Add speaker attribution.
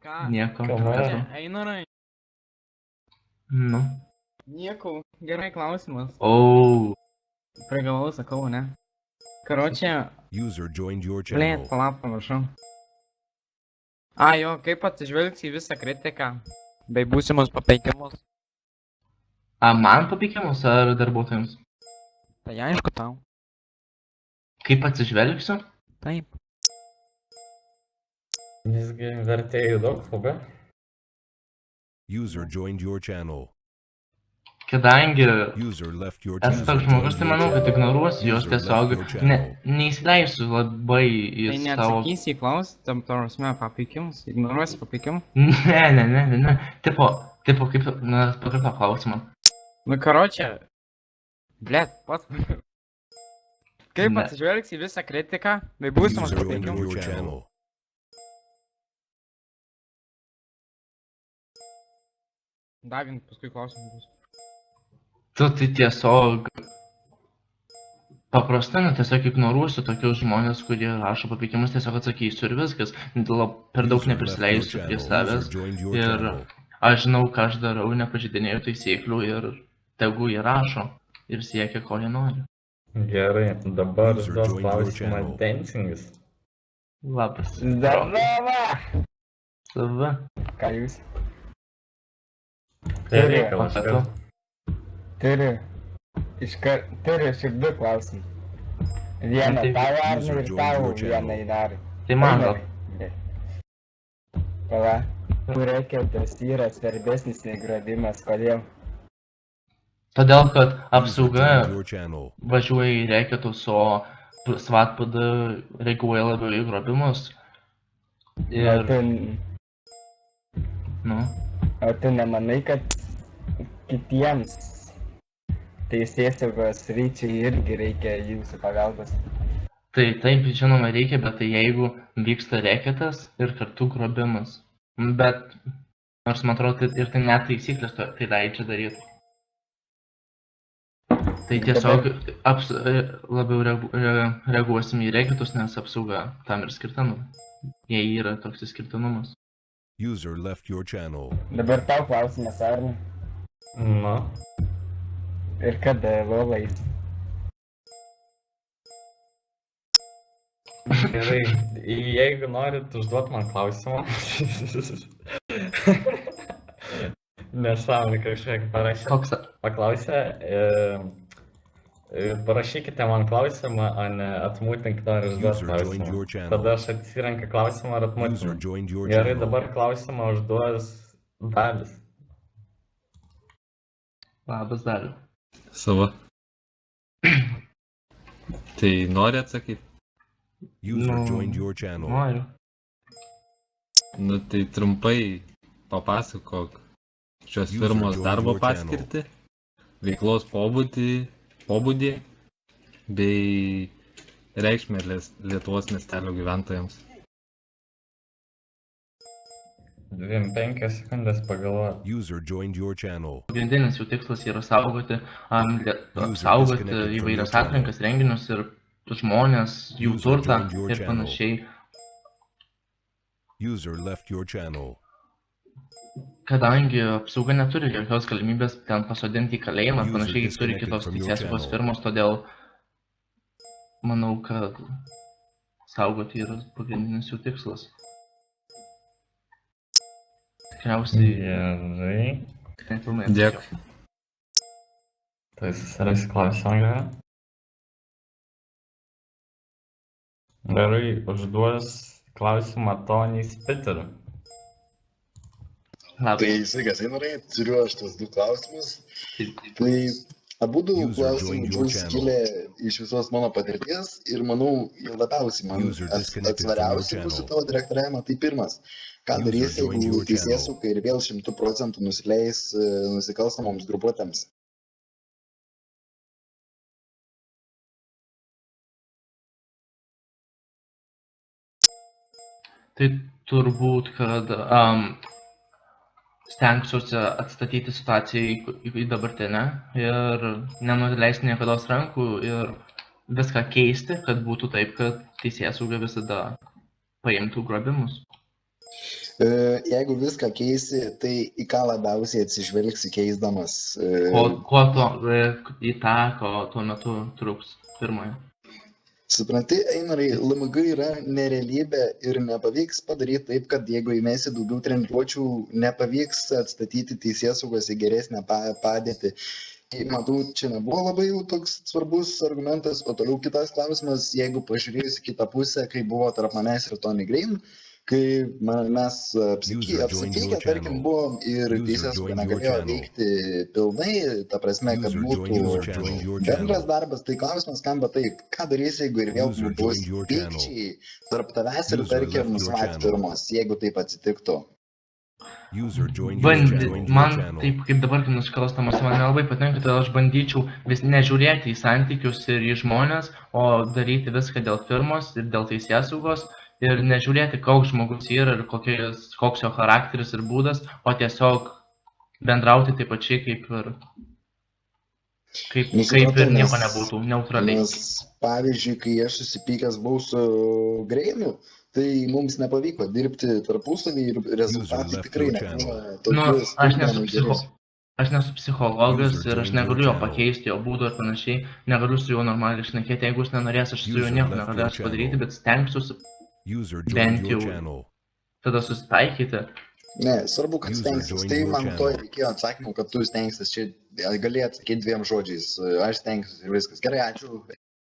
Speaker 1: Ką?
Speaker 2: Nieko.
Speaker 1: Čia Einarai.
Speaker 2: Nu.
Speaker 1: Nieko. Gerai klausimas.
Speaker 2: O.
Speaker 1: Prigalau, sakau, ne? Karočią,
Speaker 3: User joined your
Speaker 1: blėt,
Speaker 3: channel.
Speaker 1: palauk, pamiršau. Jo, kaip atsižvelgsi į visą kritiką bei būsimus papeikimus?
Speaker 2: A, man papeikimus ar darbuotojams?
Speaker 1: Tai aišku tau.
Speaker 2: Kaip atsižvelgsiu?
Speaker 1: Taip.
Speaker 4: Visgi vertėjų daug, labai.
Speaker 3: User joined your channel.
Speaker 2: Kadangi
Speaker 3: User left your
Speaker 2: esu
Speaker 3: channel.
Speaker 2: toks žmogus, tai manau, kad ignoruosiu juos tiesiog, neįsileisiu labai į
Speaker 1: Tai
Speaker 2: savo...
Speaker 1: neatsakysi į klausimą, tam prasme papeikimus, ignoruosi papeikimus.
Speaker 2: Ne. Tipo, kaip, pakarto klausimą.
Speaker 1: Nu, karočią. Blėt, pats. Kaip
Speaker 2: Ne.
Speaker 1: atsižvelgsi į visą kritiką bei būsimus
Speaker 3: User joined
Speaker 1: papeikimus?
Speaker 3: your channel.
Speaker 1: Davink, paskui klausimų bus.
Speaker 2: Tu tai tiesiog... Paprastai, tiesiog ignoruosiu tokius žmonės, kurie rašo papeikimus, tiesiog atsakysiu ir viskas. Per daug
Speaker 3: User left your
Speaker 2: neprisileisiu prie
Speaker 3: channel.
Speaker 2: savęs.
Speaker 3: User joined your
Speaker 2: Ir
Speaker 3: channel.
Speaker 2: aš žinau, ką aš darau, nepažeidinėjau taisyklių ir tegu jie rašo ir siekia, ko jie nori.
Speaker 4: Gerai, dabar
Speaker 3: User
Speaker 4: duos
Speaker 3: joined your
Speaker 4: klausimą
Speaker 3: channel.
Speaker 4: Dancingas.
Speaker 2: Labas. Sava.
Speaker 5: Ką jūs?
Speaker 4: Tai
Speaker 5: Turi,
Speaker 4: reikalas,
Speaker 2: o
Speaker 4: kad...
Speaker 5: Turiu šiaip du klausimai. Vieną
Speaker 2: Tai
Speaker 5: tau Arnai
Speaker 3: user
Speaker 5: ir
Speaker 3: joined
Speaker 5: tau
Speaker 3: your channel.
Speaker 5: vieną įdarį.
Speaker 2: Tai man gal.
Speaker 5: Pala, reketas yra svarbesnis nei grobimas, kodėl?
Speaker 2: Todėl, kad
Speaker 3: User
Speaker 2: apsauga
Speaker 3: joined your channel.
Speaker 2: važiuoja į reketus, o SWAT-PD reaguoja labiau į grobimus. Ir, nu,
Speaker 5: O tu nemanai, kad kitiems teisėsaugos ryčiai irgi reikia jūsų pagalbos?
Speaker 2: tai taip, žinoma, reikia, bet tai jeigu vyksta reketas ir kartu grobimas. Bet, nors man atrodo, ir tai net taisyklės tai leidžia daryti. Tai tiesiog labiau reaguosim į reketus, nes apsauga tam ir skirta, nu. Jei yra toks išskirtinumas.
Speaker 3: User left your channel.
Speaker 5: Dabar tau klausimas, Arnai.
Speaker 4: Nu,
Speaker 5: Ir kada Lola eis?
Speaker 4: gerai, jeigu norit užduot man klausimą. Nesąmonė kažkiek parašė.
Speaker 2: Koks...
Speaker 4: Paklausė, parašykite man klausimą, o ne atmutink nori užduot
Speaker 3: User joined
Speaker 4: klausimą.
Speaker 3: your channel.
Speaker 4: Tada aš atsirenka klausimą ar
Speaker 3: User
Speaker 4: atmutinu.
Speaker 3: joined your
Speaker 4: Gerai,
Speaker 3: channel.
Speaker 4: dabar klausimą užduos Dalis.
Speaker 2: Labas, Daliu.
Speaker 6: Sava. Tai nori atsakyti?
Speaker 3: User
Speaker 2: Nu,
Speaker 3: joined your channel.
Speaker 2: Noriu.
Speaker 6: Nu tai trumpai papasakok šios
Speaker 3: User
Speaker 6: firmos
Speaker 3: joined
Speaker 6: darbo
Speaker 3: your channel.
Speaker 6: paskirtį, veiklos pobūdį bei reikšmę Lietuvos miestelio gyventojams.
Speaker 4: 25 sekundės pagalvoti.
Speaker 3: User joined your channel.
Speaker 2: Pagrindinis jų tikslas yra saugoti
Speaker 3: disconnected from
Speaker 2: įvairias
Speaker 3: your channel.
Speaker 2: atrankas, renginius ir žmonės, jų
Speaker 3: User
Speaker 2: turtą
Speaker 3: joined your
Speaker 2: ir
Speaker 3: channel.
Speaker 2: panašiai.
Speaker 3: User left your channel.
Speaker 2: Kadangi apsauga neturi jokios galimybės ten pasodinti į kalėjimą,
Speaker 3: User
Speaker 2: panašiai turi
Speaker 3: disconnected
Speaker 2: kitos
Speaker 3: from your
Speaker 2: teisėsaugos
Speaker 3: channel.
Speaker 2: firmos, todėl manau, kad saugoti yra pagrindinis jų tikslas. Tikriausiai
Speaker 4: Gerai.
Speaker 2: nepilnai.
Speaker 6: Dėkui.
Speaker 4: Tai susirasi klausimą gerai. Gerai, užduos klausimą Tony Spitter.
Speaker 2: Labas.
Speaker 7: Tai sveikas, Einarai, turiu aš tos du klausimus.
Speaker 2: Tai-
Speaker 7: Tai abudu
Speaker 3: User
Speaker 7: klausimai
Speaker 3: joined your
Speaker 7: bus
Speaker 3: channel.
Speaker 7: kilę iš visos mano patirties ir manau, jau labiausiai man
Speaker 3: User disconnected from your
Speaker 7: atsvariausiai bus
Speaker 3: channel.
Speaker 7: tavo direktoriavimą. Tai pirmas, ką
Speaker 3: User
Speaker 7: darys,
Speaker 3: joined
Speaker 7: jeigu
Speaker 3: your
Speaker 7: teisėsauga ir vėl 100% nusileis nusikalstamoms grupuotėms?
Speaker 2: Tai turbūt, kad stengsiuosi atstatyti situaciją į dabartinę ir nenuleisti niekados rankų ir viską keisti, kad būtų taip, kad teisėsauga visada paimtų grobimus.
Speaker 7: Jeigu viską keisi, tai į ką labiausiai atsižvelgsi keisdamas.
Speaker 2: Ko to, į tą, ko tuo metu trūks pirmojo.
Speaker 7: Supranti, Einarai, LMG yra nerealybė ir nepavyks padaryti taip, kad jeigu įmesi daugiau treniruočių, nepavyks atstatyti teisėsaugos į geresnę padėtį. Matau, čia nebuvo labai jau toks svarbus argumentas, o toliau kitas klausimas, jeigu pažiūrėjus į kitą pusę, kai buvo tarp manęs ir Tony Green, kai mes apsipykę, tarkim, buvom ir teisėsauga negalėjo veikti pilnai, ta prasme, kad būtų bendras darbas, tai klausimas skamba taip, ką darys, jeigu ir vėl bus pykčiai tarp tavęs ir, tarkim, SWAT firmos, jeigu taip atsitiktų.
Speaker 2: Man taip kaip dabar, kai nusikalstamas, man nelabai patinka, todėl aš bandyčiau vis nežiūrėti į santykius ir į žmonės, o daryti viską dėl firmos ir dėl teisėsaugos ir nežiūrėti, koks žmogus yra ir koks jo charakteris ir būdas, o tiesiog bendrauti taip pačiai kaip ir nieko nebūtų, neutraliai.
Speaker 7: Nes, pavyzdžiui, kai aš susipykęs buvau su Greinu, tai mums nepavyko dirbti tarpusavį ir rezultatai tikrai nebuvo.
Speaker 2: Aš nesu psichologas ir aš negaliu jo pakeisti, jo būdo ir panašiai, negaliu su juo normaliai šnekėti, jeigu jis nenorės, aš su juo nieko negalėsiu padaryti, bet stengsiuosi bent jau tada susitaikyti.
Speaker 7: Ne, svarbu, kad stengsis. Tai man to reikėjo atsakymų, kad tu stengsis. Čia galėjai atsakyti 2 žodžiais. Aš stengsiu ir viskas. Gerai, ačiū.